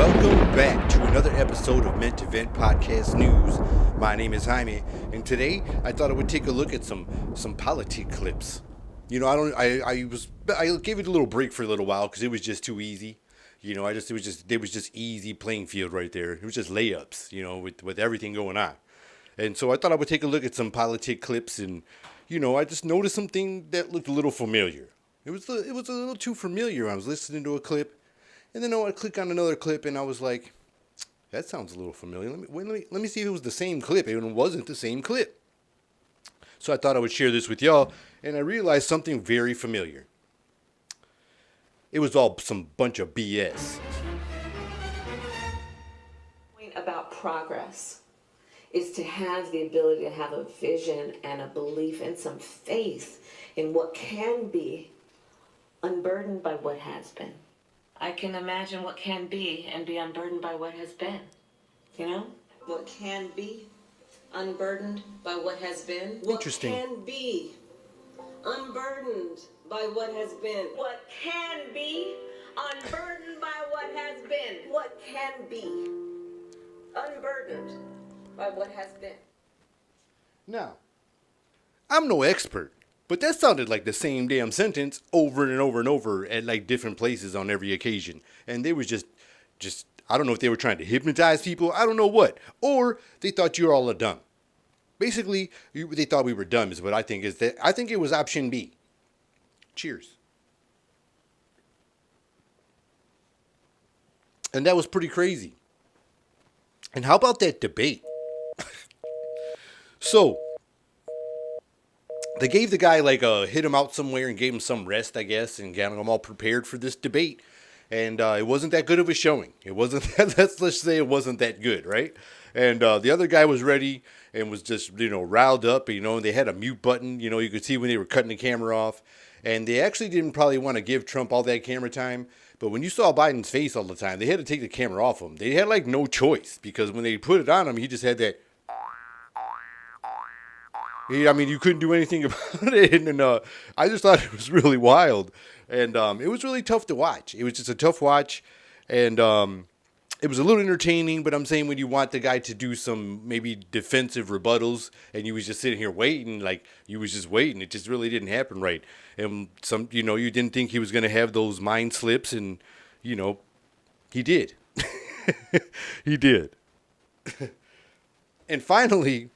Welcome back to another episode of Meant to Vent Podcast News. My name is Jaime, and today I thought I would take a look at some politic clips. You know, I gave it a little break for a little while because it was just too easy. You know, it was just easy playing field right there. It was just layups, you know, with everything going on. And so I thought I would take a look at some politic clips, and you know, I just noticed something that looked a little familiar. It was a little too familiar. I was listening to a clip. And then I would click on another clip, and I was like, "That sounds a little familiar. Let me see if it was the same clip." And it wasn't the same clip. So I thought I would share this with y'all, and I realized something very familiar. It was all some bunch of BS. Point about progress is to have the ability to have a vision and a belief and some faith in what can be, unburdened by what has been. I can imagine what can be and be unburdened by what has been. You know? What can be unburdened by what has been. Interesting. What can be unburdened by what has been. What can be unburdened by what has been. What can be unburdened by what has been. Now, I'm no expert, but that sounded like the same damn sentence over and over and over at like different places on every occasion. And they was just I don't know if they were trying to hypnotize people, I don't know what. Or they thought you were all dumb. Basically, they thought we were dumb is what I think is that. I think it was option B. Cheers. And that was pretty crazy. And how about that debate? So, they gave the guy hit him out somewhere and gave him some rest, I guess, and got him all prepared for this debate. And it wasn't that good of a showing. It wasn't that, let's say it wasn't that good, right? And the other guy was ready and was just, you know, riled up, you know, and they had a mute button, you know, you could see when they were cutting the camera off. And they actually didn't probably want to give Trump all that camera time. But when you saw Biden's face all the time, they had to take the camera off him. They had like no choice because when they put it on him, he just had that. I mean, you couldn't do anything about it. And I just thought it was really wild. And it was really tough to watch. It was just a tough watch. And it was a little entertaining. But I'm saying when you want the guy to do some maybe defensive rebuttals and you was just sitting here waiting, like you was just waiting. It just really didn't happen right. And you didn't think he was going to have those mind slips. And, you know, he did. He did. And finally,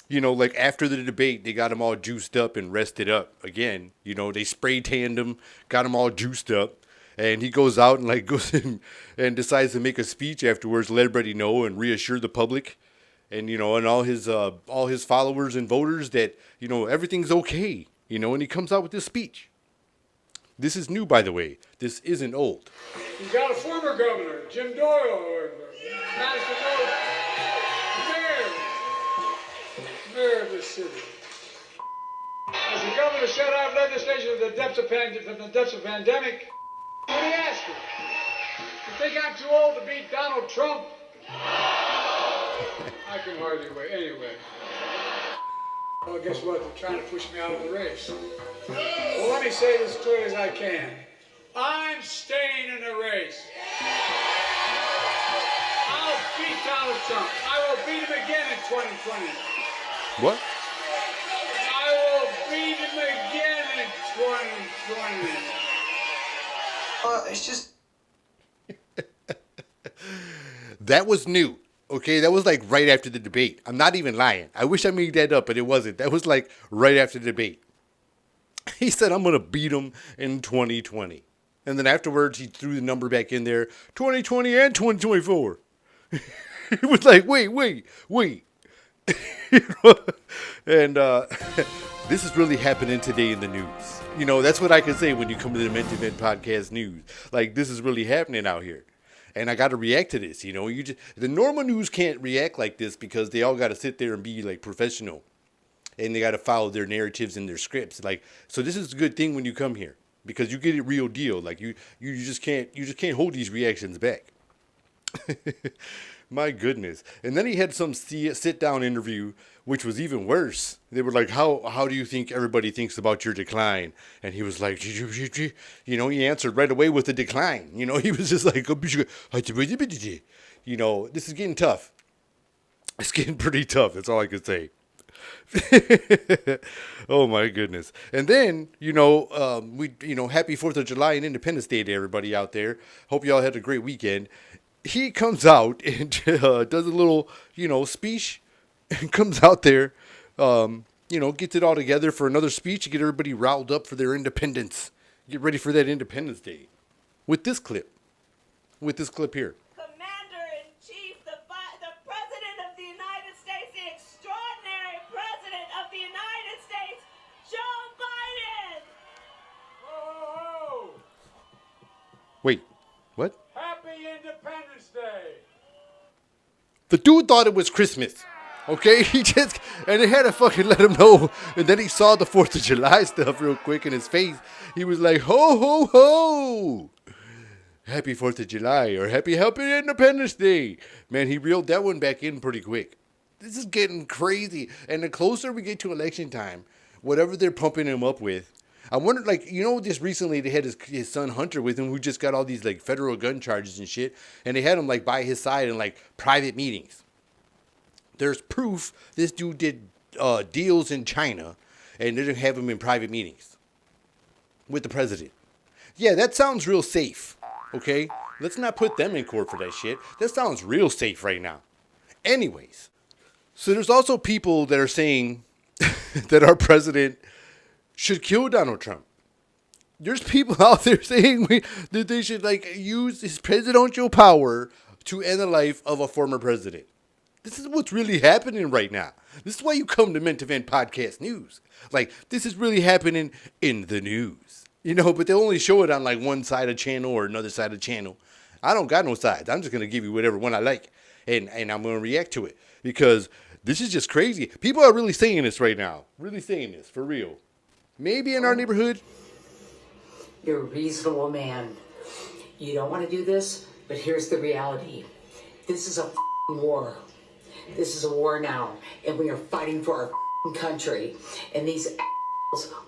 you know, like after the debate, they got him all juiced up and rested up again. You know, they spray tanned him, got him all juiced up. And he goes out and like goes in and decides to make a speech afterwards, let everybody know and reassure the public and, you know, and all his followers and voters that, you know, everything's okay. You know, and he comes out with this speech. This is new, by the way. This isn't old. You got a former governor, Jim Doyle, Madison Doyle, mayor of this city. As the governor said, I've led this nation from the depths of pandemic. What do you ask him? You think I'm too old to beat Donald Trump? I can hardly wait. Anyway. Well, guess what? They're trying to push me out of the race. Well, let me say this as clearly as I can. I'm staying in the race. I'll beat Donald Trump. I will beat him again in 2020. What? I will beat him again in 2020. It's just... That was new. Okay, that was like right after the debate. I'm not even lying. I wish I made that up, but it wasn't. That was like right after the debate. He said, I'm going to beat him in 2020. And then afterwards, he threw the number back in there, 2020 and 2024. It was like, wait. And this is really happening today in the news. You know, that's what I can say when you come to the Meant to Vent Podcast News. Like, this is really happening out here. And I got to react to this, you know. The normal news can't react like this because they all got to sit there and be, like, professional. And they got to follow their narratives and their scripts. Like, so this is a good thing when you come here because you get it real deal. Like, you just can't hold these reactions back. My goodness. And then he had some sit down interview, which was even worse. They were like, how do you think everybody thinks about your decline? And he was like, he answered right away with a decline. He was just like, this is getting tough. It's getting pretty tough. That's all I could say. Oh my goodness. And then, happy 4th of July and Independence Day to everybody out there. Hope y'all had a great weekend. He comes out and does a little, speech and comes out there, gets it all together for another speech to get everybody riled up for their independence. Get ready for that Independence Day. With this clip here. Commander-in-Chief, the President of the United States, the extraordinary President of the United States, Joe Biden! Whoa! Wait, what? Happy Independence Day! The dude thought it was Christmas. Okay, and they had to fucking let him know. And then he saw the 4th of July stuff real quick in his face. He was like, ho, ho, ho. Happy 4th of July or happy Independence Day. Man, he reeled that one back in pretty quick. This is getting crazy. And the closer we get to election time, whatever they're pumping him up with, I wonder, just recently they had his son Hunter with him who just got all these, federal gun charges and shit. And they had him, by his side in, private meetings. There's proof this dude did deals in China and they didn't have him in private meetings with the president. Yeah, that sounds real safe, okay? Let's not put them in court for that shit. That sounds real safe right now. Anyways, so there's also people that are saying that our president should kill Donald Trump. There's people out there saying that they should, use his presidential power to end the life of a former president. This is what's really happening right now. This is why you come to Meant to Vent Podcast News. This is really happening in the news. But they only show it on, one side of channel or another side of channel. I don't got no sides. I'm just going to give you whatever one I like. And I'm going to react to it. Because this is just crazy. People are really saying this right now. Really saying this, for real. Maybe in our neighborhood. You're a reasonable man. You don't want to do this, but here's the reality. This is a war. This is a war now, and we are fighting for our country. And these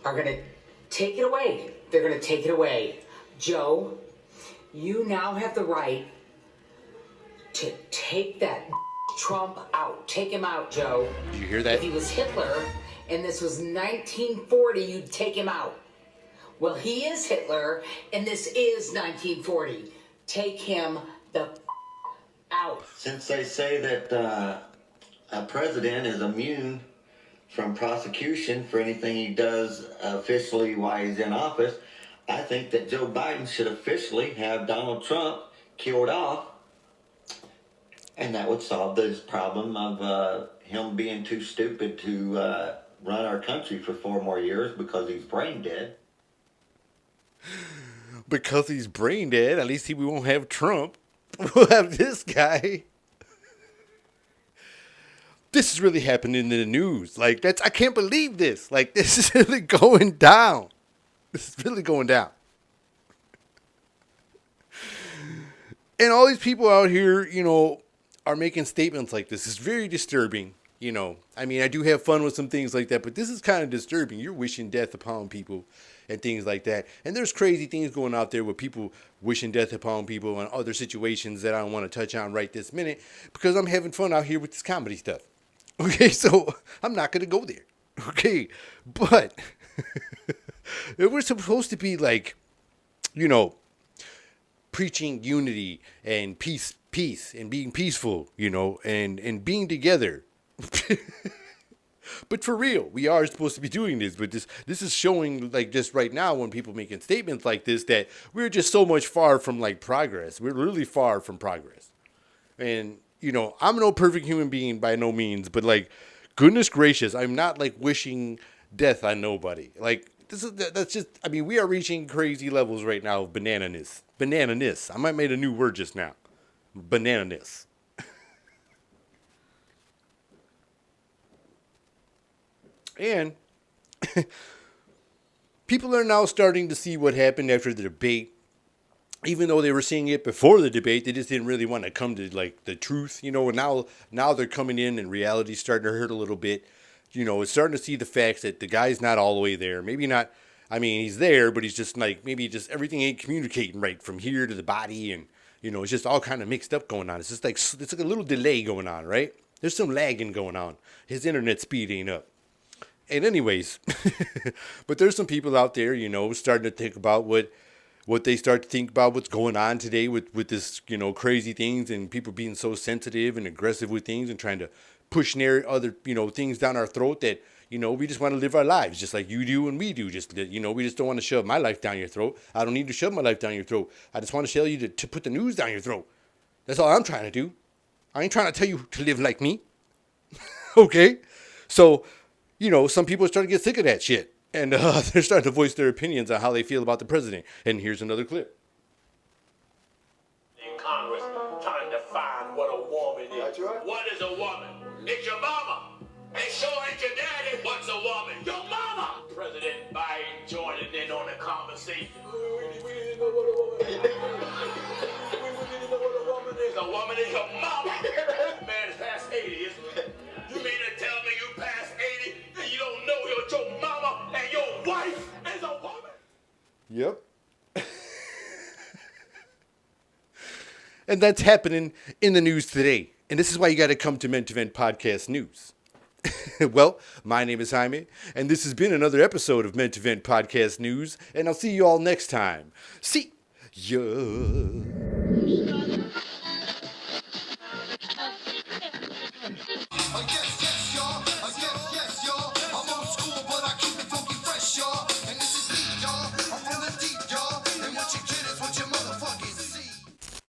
are going to take it away. They're going to take it away. Joe, you now have the right to take that Trump out. Take him out, Joe. Did you hear that? If he was Hitler and this was 1940, you'd take him out. Well, he is Hitler, and this is 1940. Take him the out. Since they say that a president is immune from prosecution for anything he does officially while he's in office, I think that Joe Biden should officially have Donald Trump killed off, and that would solve this problem of him being too stupid to run our country for 4 more years because he's brain dead. Because he's brain dead, at least we won't have Trump. We'll have this guy. This is really happening in the news. I can't believe this. This is really going down. This is really going down. And all these people out here, are making statements like this. It's very disturbing. I do have fun with some things like that, but this is kind of disturbing. You're wishing death upon people and things like that. And there's crazy things going out there with people wishing death upon people and other situations that I don't want to touch on right this minute because I'm having fun out here with this comedy stuff. Okay, so I'm not going to go there. Okay, but if we're supposed to be preaching unity and peace and being peaceful, and being together. But for real, we are supposed to be doing this. But this is showing, just right now when people making statements like this, that we're just so much far from, progress. We're really far from progress. And, I'm no perfect human being by no means. But, goodness gracious, I'm not, wishing death on nobody. That's just, we are reaching crazy levels right now of banananess. Banananess. I might made a new word just now. Banananess. And people are now starting to see what happened after the debate even though they were seeing it before the debate, they just didn't really want to come to like the truth, you know. And now they're coming in, and reality's starting to hurt a little bit. You know, it's starting to see the facts that the guy's not all the way there. Maybe not. I mean, he's there, but he's just like maybe just everything ain't communicating right from here to the body, and you know, it's just all kind of mixed up going on. It's just like it's like a little delay going on, right? There's some lagging going on. His internet speed ain't up. And anyways, but there's some people out there, you know, starting to think about what they start to think about what's going on today with this, you know, crazy things and people being so sensitive and aggressive with things and trying to push other, you know, things down our throat that, you know, we just want to live our lives just like you do and we do. Just, you know, we just don't want to shove my life down your throat. I don't need to shove my life down your throat. I just want to tell you to put the news down your throat. That's all I'm trying to do. I ain't trying to tell you to live like me. Okay? So, you know, some people are starting to get sick of that shit. And they're starting to voice their opinions on how they feel about the president. And here's another clip. In Congress, trying to find what a woman is. That's right. What is a woman? It's your mama. And so ain't your daddy. What's a woman? Your mama. President Biden joining in on the conversation. We didn't know what a woman is. We didn't know what a woman is. A woman is your mama. Man, it's past 80, isn't it? You mean to tell me you past 80 and you don't know your mama and your wife is a woman? Yep. And that's happening in the news today. And this is why you got to come to Men to Vent Podcast News. Well, my name is Jaime, and this has been another episode of Men to Vent Podcast News, and I'll see you all next time. See ya.